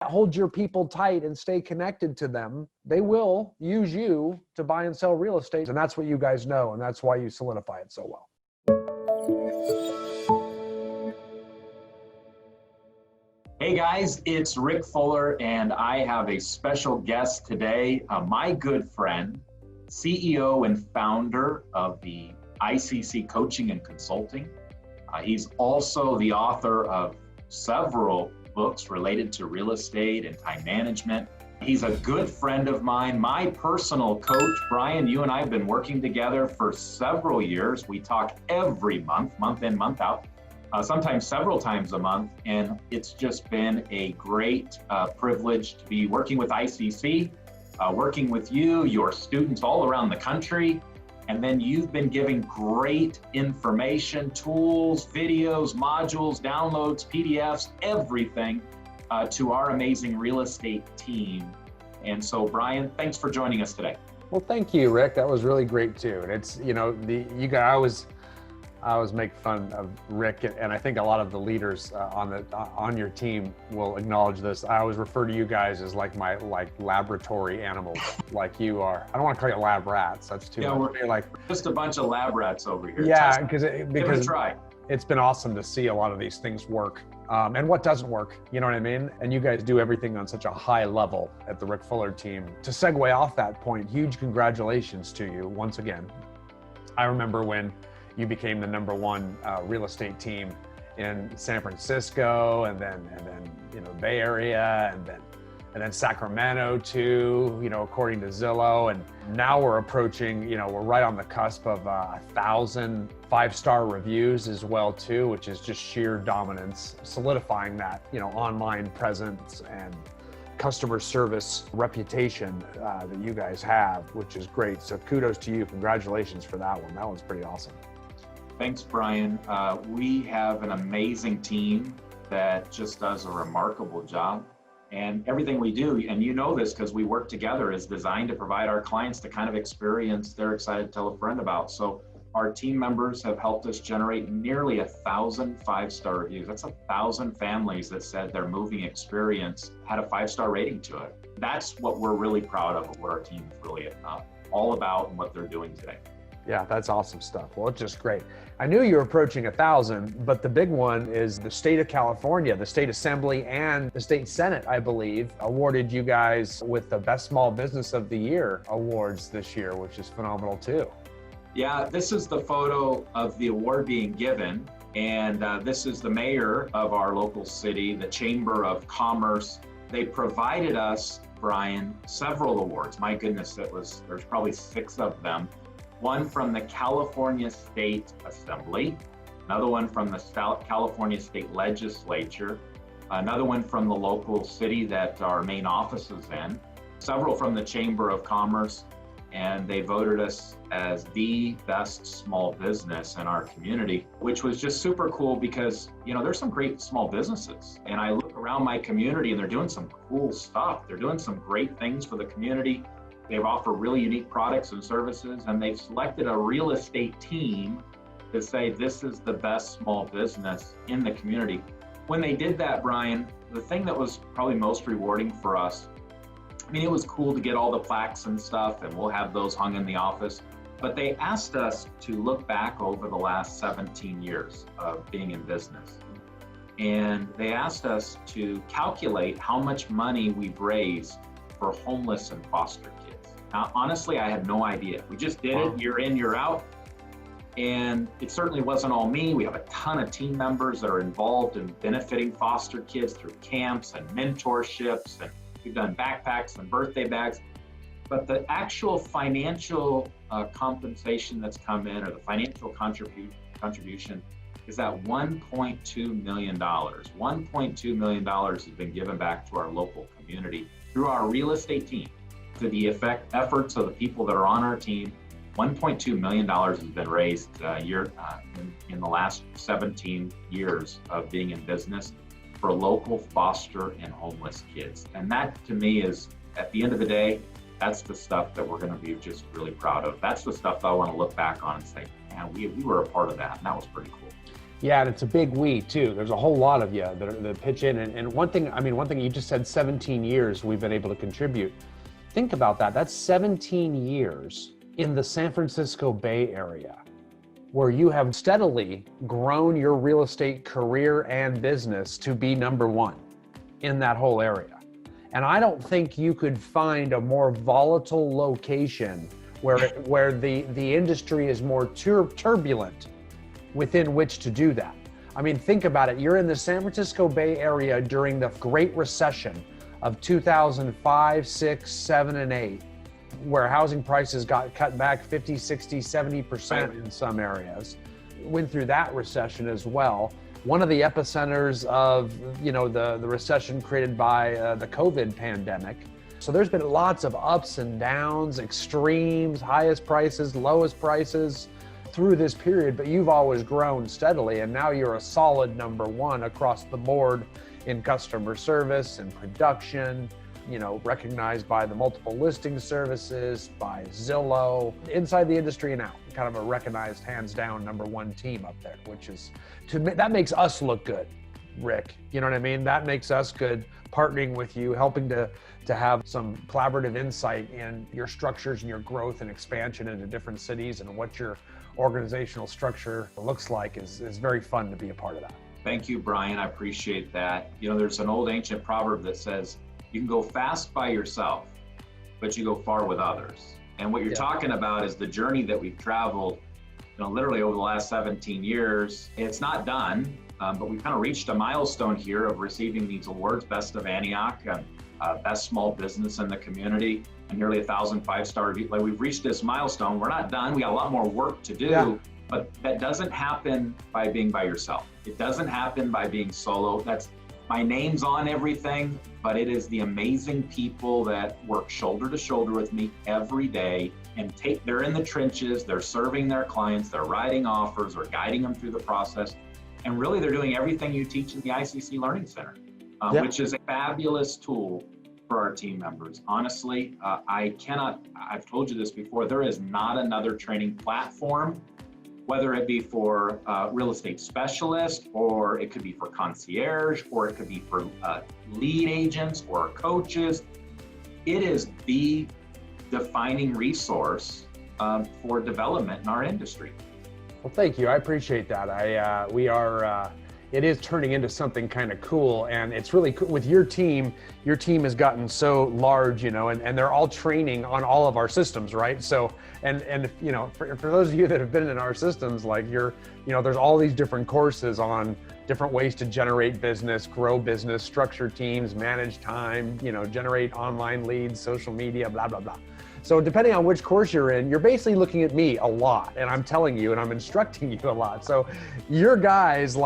hold your people tight and stay connected to them, they will use you to buy and sell real estate. And that's what you guys know. And that's why you solidify it so well. Hey guys, it's Rick Fuller, and I have a special guest today, my good friend, CEO and founder of the ICC Coaching and Consulting. He's also the author of several books related to real estate and time management. He's a good friend of mine, my personal coach. Brian, you and I have been working together for several years. We talk every month in, month out. Sometimes several times a month, and it's just been a great privilege to be working with ICC, working with you, your students all around the country, and then you've been giving great information, tools, videos, modules, downloads, PDFs, everything to our amazing real estate team. And so, Brian, thanks for joining us today. Well, thank you, Rick. That was really great too. And it's, you know, I always make fun of Rick, and I think a lot of the leaders on your team will acknowledge this. I always refer to you guys as like my laboratory animals, like you are. I don't want to call you lab rats. That's too much. We're like just a bunch of lab rats over here. Yeah, because it's been awesome to see a lot of these things work, and what doesn't work. You know what I mean? And you guys do everything on such a high level at the Rick Fuller team. To segue off that point, huge congratulations to you once again. I remember when you became the #1 real estate team in San Francisco, and then you know, Bay Area, and then Sacramento too, you know, according to Zillow. And now we're approaching, you know, we're right on the cusp of 1,000 5-star reviews as well too, which is just sheer dominance, solidifying that, you know, online presence and customer service reputation that you guys have, which is great. So kudos to you. Congratulations for that one. That one's pretty awesome. Thanks, Brian. We have an amazing team that just does a remarkable job. And everything we do, and you know this because we work together, is designed to provide our clients the kind of experience they're excited to tell a friend about. So our team members have helped us generate nearly 1,000 5-star reviews. That's 1,000 families that said their moving experience had a 5-star rating to it. That's what we're really proud of what our team is really all about and what they're doing today. Yeah, that's awesome stuff. Well, it's just great. I knew you were approaching 1,000, but the big one is the state of California, the state assembly and the state Senate, I believe, awarded you guys with the Best Small Business of the Year awards this year, which is phenomenal too. Yeah, this is the photo of the award being given. And this is the mayor of our local city, the Chamber of Commerce. They provided us, Brian, several awards. My goodness, there's probably 6 of them. One from the California State Assembly, another one from the California State Legislature, another one from the local city that our main office is in, several from the Chamber of Commerce, and they voted us as the best small business in our community, which was just super cool because, you know, there's some great small businesses. And I look around my community and they're doing some cool stuff. They're doing some great things for the community. They've offered really unique products and services, and they've selected a real estate team to say this is the best small business in the community. When they did that, Brian, the thing that was probably most rewarding for us, I mean, it was cool to get all the plaques and stuff, and we'll have those hung in the office, but they asked us to look back over the last 17 years of being in business. And they asked us to calculate how much money we've raised for homeless and foster kids. Now, honestly, I had no idea. We just did it year in, year out. And it certainly wasn't all me. We have a ton of team members that are involved in benefiting foster kids through camps and mentorships. And we've done backpacks and birthday bags. But the actual financial compensation that's come in, or the financial contribution, is at $1.2 million. $1.2 million has been given back to our local community through our real estate team. To the efforts of the people that are on our team, $1.2 million has been raised in the last 17 years of being in business for local foster and homeless kids. And that, to me, is, at the end of the day, that's the stuff that we're going to be just really proud of. That's the stuff that I want to look back on and say, man, we were a part of that, and that was pretty cool. Yeah, and it's a big we too. There's a whole lot of you that pitch in. And one thing you just said 17 years we've been able to contribute. Think about that. That's 17 years in the San Francisco Bay Area, where you have steadily grown your real estate career and business to be number one in that whole area. And I don't think you could find a more volatile location where the industry is more turbulent within which to do that. I mean, think about it. You're in the San Francisco Bay Area during the Great Recession of 2005, 6, 7, and 8, where housing prices got cut back 50, 60, 70% in some areas. Went through that recession as well. One of the epicenters of, the recession created by the COVID pandemic. So there's been lots of ups and downs, extremes, highest prices, lowest prices through this period, but you've always grown steadily, and now you're a solid number one across the board in customer service and production, recognized by the multiple listing services, by Zillow, inside the industry and out, kind of a recognized hands down number one team up there, which is, that makes us look good, Rick. You know what I mean? That makes us good partnering with you, helping to have some collaborative insight in your structures and your growth and expansion into different cities and what your organizational structure looks like is very fun to be a part of that. Thank you, Brian. I appreciate that. There's an old ancient proverb that says, you can go fast by yourself, but you go far with others. And what you're talking about is the journey that we've traveled, literally over the last 17 years. It's not done, but we've kind of reached a milestone here of receiving these awards, Best of Antioch, Best Small Business in the Community, and nearly 1,000 five-star reviews. Like, we've reached this milestone. We're not done. We got a lot more work to do, but that doesn't happen by being by yourself. It doesn't happen by being solo. My name's on everything, but it is the amazing people that work shoulder to shoulder with me every day and they're in the trenches, they're serving their clients, they're writing offers or guiding them through the process. And really, they're doing everything you teach in the ICC Learning Center, which is a fabulous tool for our team members. Honestly, I've told you this before, there is not another training platform, whether it be for real estate specialists, or it could be for concierge, or it could be for lead agents or coaches. It is the defining resource for development in our industry. Well, thank you. I appreciate that. It is turning into something kind of cool, and it's really cool with your team. Your team has gotten so large, and they're all training on all of our systems, right? So, and for those of you that have been in our systems, like there's all these different courses on different ways to generate business, grow business, structure teams, manage time, generate online leads, social media, blah, blah, blah. So depending on which course you're in, you're basically looking at me a lot, and I'm telling you, and I'm instructing you a lot. So your guys,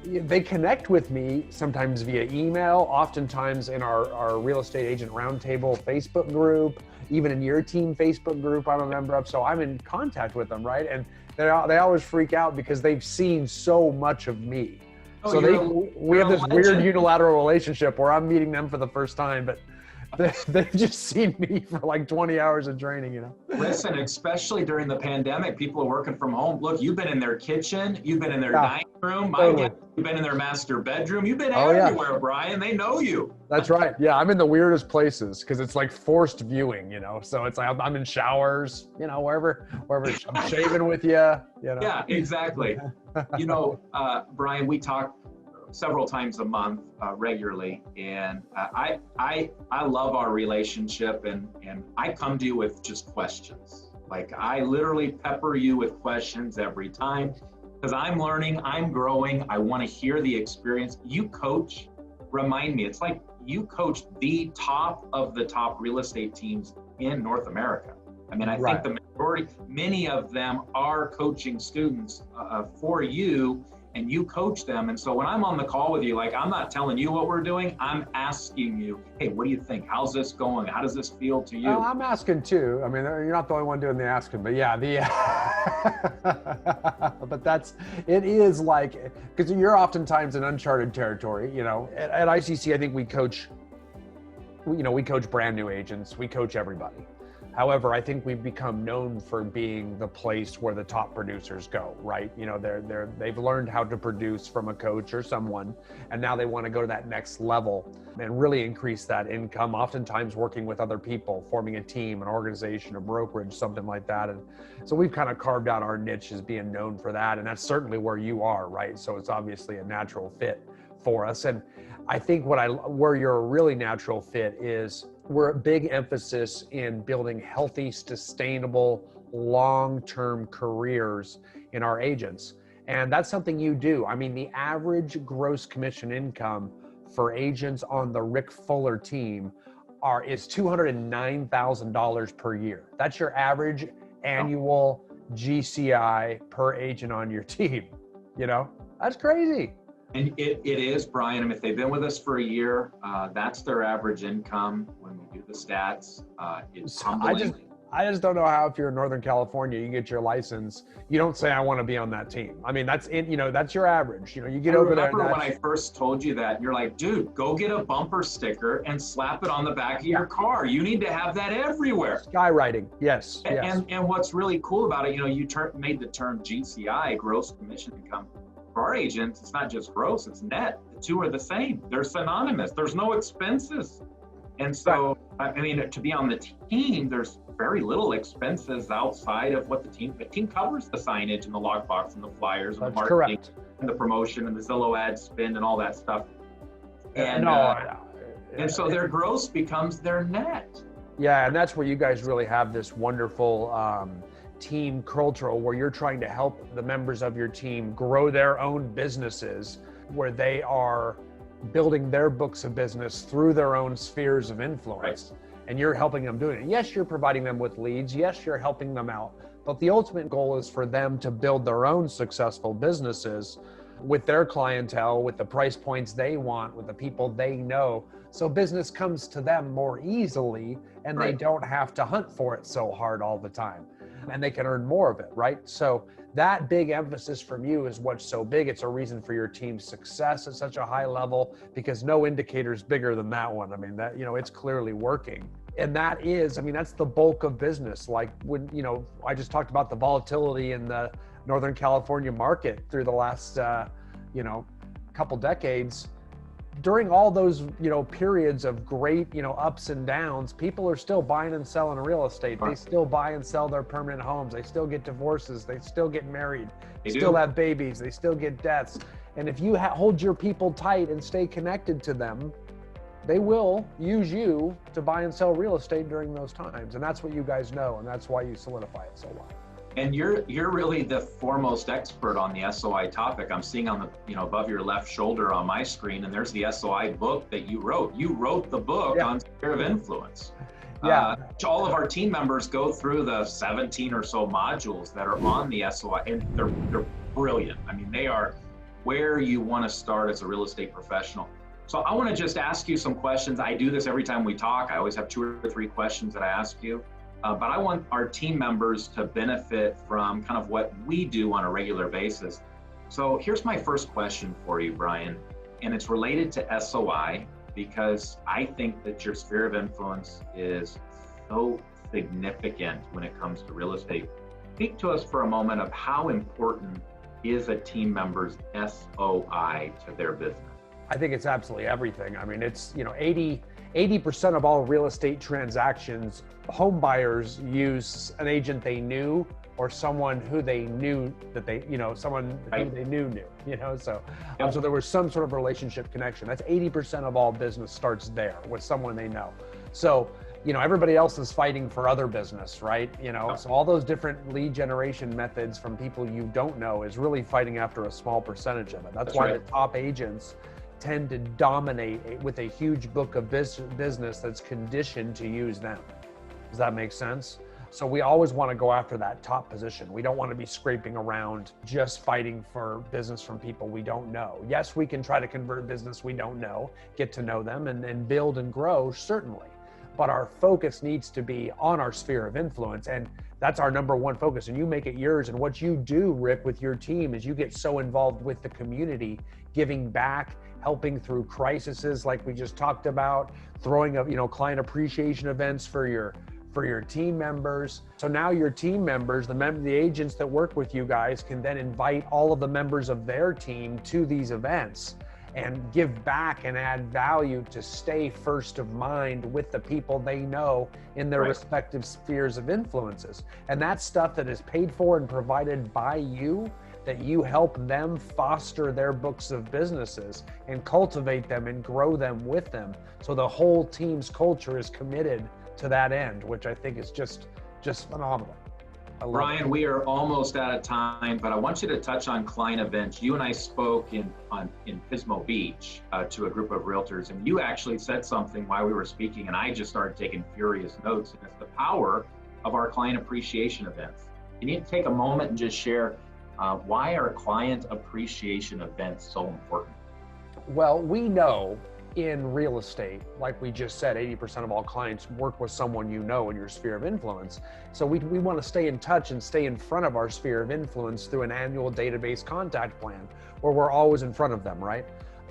they connect with me sometimes via email, oftentimes in our real estate agent roundtable Facebook group, even in your team Facebook group I'm a member of. So I'm in contact with them, right? And they always freak out because they've seen so much of me. So we have this weird unilateral relationship where I'm meeting them for the first time, but they've just seen me for like 20 hours of training, Listen, especially during the pandemic, people are working from home. Look, you've been in their kitchen, you've been in their dining room, you've been in their master bedroom, you've been everywhere, Brian. They know you. That's right. Yeah, I'm in the weirdest places because it's like forced viewing, So it's like I'm in showers, wherever I'm shaving with you, Yeah, exactly. Brian, we talk several times a month regularly, and I love our relationship, and I come to you with just questions. Like, I literally pepper you with questions every time because I'm learning, I'm growing, I want to hear the experience. You coach, remind me, it's like you coach the top of the top real estate teams in North America. I mean, I think the majority, many of them are coaching students for you, and you coach them. And so when I'm on the call with you, I'm not telling you what we're doing, I'm asking you, hey, what do you think? How's this going? How does this feel to you? Well, I'm asking too. I mean, you're not the only one doing the asking, but yeah, but it is because you're oftentimes in uncharted territory, at ICC, I think we coach brand new agents. We coach everybody However, I think we've become known for being the place where the top producers go, right? You know, they've learned how to produce from a coach or someone, and now they want to go to that next level and really increase that income, oftentimes working with other people, forming a team, an organization, a brokerage, something like that. And so we've kind of carved out our niche as being known for that. And that's certainly where you are, right? So it's obviously a natural fit for us. And I think where you're a really natural fit is we're a big emphasis in building healthy, sustainable, long-term careers in our agents. And that's something you do. I mean, the average gross commission income for agents on the Rick Fuller team is $209,000 per year. That's your average annual GCI per agent on your team. You know, that's crazy. And it is, Brian. I mean, if they've been with us for a year, that's their average income. When we do the stats, it's humbling. I just don't know how, if you're in Northern California, you get your license, you don't say, I want to be on that team. I mean, that's your average. You know, you get over there. I remember when I first told you that, you're like, dude, go get a bumper sticker and slap it on the back of your car. You need to have that everywhere. Skywriting, yes. And what's really cool about it, you know, you made the term GCI, gross commission income. For our agents, it's not just gross, it's net. The two are the same. They're synonymous. There's no expenses. And so, I mean, to be on the team, there's very little expenses outside of what the team covers: the signage and the lockbox and the flyers and the marketing and the promotion and the Zillow ad spend and all that stuff. And and so their gross becomes their net. Yeah, and that's where you guys really have this wonderful team cultural, where you're trying to help the members of your team grow their own businesses, where they are building their books of business through their own spheres of influence. Right. And you're helping them do it. And yes, you're providing them with leads. Yes, you're helping them out. But the ultimate goal is for them to build their own successful businesses with their clientele, with the price points they want, with the people they know. So business comes to them more easily, and they don't have to hunt for it so hard all the time. And they can earn more of it, right? So that big emphasis from you is what's so big. It's a reason for your team's success at such a high level, because no indicator is bigger than that one. I mean, that, you know, it's clearly working. And that is, I mean, that's the bulk of business. Like when, you know, I just talked about the volatility in the Northern California market through the last, couple decades. During all those, periods of great, ups and downs, people are still buying and selling real estate. They still buy and sell their permanent homes. They still get divorces. They still get married. They still have babies. They still get deaths. And if you hold your people tight and stay connected to them, they will use you to buy and sell real estate during those times. And that's what you guys know. And that's why you solidify it so well. And you're really the foremost expert on the SOI topic. I'm seeing on the, above your left shoulder on my screen, and there's the SOI book that you wrote. You wrote the book on sphere of influence. All of our team members go through the 17 or so modules that are on the SOI, and they're brilliant. I mean, they are where you want to start as a real estate professional. So I want to just ask you some questions. I do this every time we talk. I always have 2 or 3 questions that I ask you. But I want our team members to benefit from kind of what we do on a regular basis. So here's my first question for you, Brian, and it's related to SOI, because I think that your sphere of influence is so significant when it comes to real estate. Speak to us for a moment of how important is a team member's SOI to their business. I think it's absolutely everything. I mean, it's, 80% of all real estate transactions, home buyers use an agent they knew, or someone who they knew that they, someone who they knew, so there was some sort of relationship connection. That's 80% of all business starts there with someone they know. So, everybody else is fighting for other business, right? So all those different lead generation methods from people you don't know is really fighting after a small percentage of it. That's why the top agents tend to dominate with a huge book of business that's conditioned to use them. Does that make sense? So we always want to go after that top position. We don't want to be scraping around just fighting for business from people we don't know. Yes, we can try to convert business we don't know, get to know them and build and grow, certainly. But our focus needs to be on our sphere of influence, and that's our number one focus, and you make it yours. And what you do, Rick, with your team is you get so involved with the community, giving back, helping through crises like we just talked about, throwing up, client appreciation events for your for your team members. So now your team members, the agents that work with you guys, can then invite all of the members of their team to these events and give back and add value to stay first of mind with the people they know in their respective spheres of influences. And that's stuff that is paid for and provided by you, that you help them foster their books of businesses and cultivate them and grow them with them. So the whole team's culture is committed to that end, which I think is just phenomenal. Brian, we are almost out of time, but I want you to touch on client events. You and I spoke in Pismo Beach to a group of realtors, and you actually said something while we were speaking, and I just started taking furious notes, and it's the power of our client appreciation events. Can you take a moment and just share why are client appreciation events so important? Well, we know in real estate, like we just said, 80% of all clients work with someone you know in your sphere of influence. So we want to stay in touch and stay in front of our sphere of influence through an annual database contact plan where we're always in front of them, right?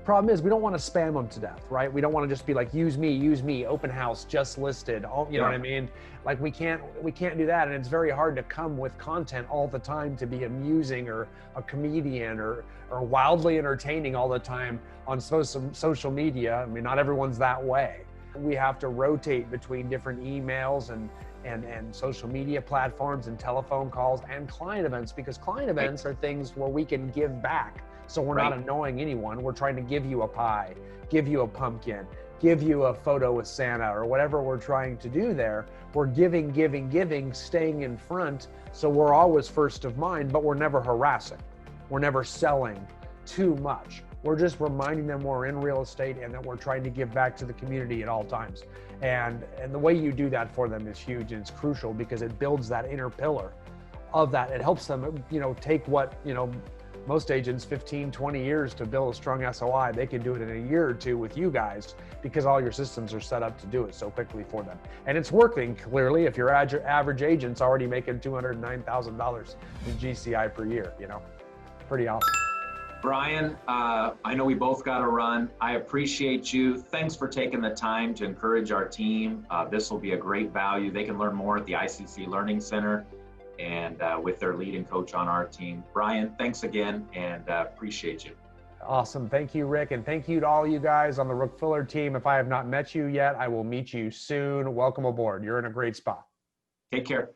Problem is, we don't want to spam them to death, right? We don't want to just be like, use me, open house, just listed, you know what I mean? Like we can't do that. And it's very hard to come with content all the time to be amusing or a comedian or wildly entertaining all the time on social media. I mean, not everyone's that way. We have to rotate between different emails and social media platforms and telephone calls and client events, because client events are things where we can give back. So we're not annoying anyone. We're trying to give you a pie, give you a pumpkin, give you a photo with Santa, or whatever we're trying to do there. We're giving, staying in front. So we're always first of mind, but we're never harassing. We're never selling too much. We're just reminding them we're in real estate and that we're trying to give back to the community at all times. And the way you do that for them is huge, and it's crucial because it builds that inner pillar of that. It helps them, take what, most agents 15, 20 years to build a strong SOI. They can do it in a year or two with you guys because all your systems are set up to do it so quickly for them. And it's working clearly if your average agent's already making $209,000 in GCI per year, pretty awesome. Brian, I know we both got to run. I appreciate you. Thanks for taking the time to encourage our team. This will be a great value. They can learn more at the ICC Learning Center and with their lead and coach on our team. Brian, thanks again, and appreciate you. Awesome. Thank you, Rick. And thank you to all you guys on the Rook Fuller team. If I have not met you yet, I will meet you soon. Welcome aboard. You're in a great spot. Take care.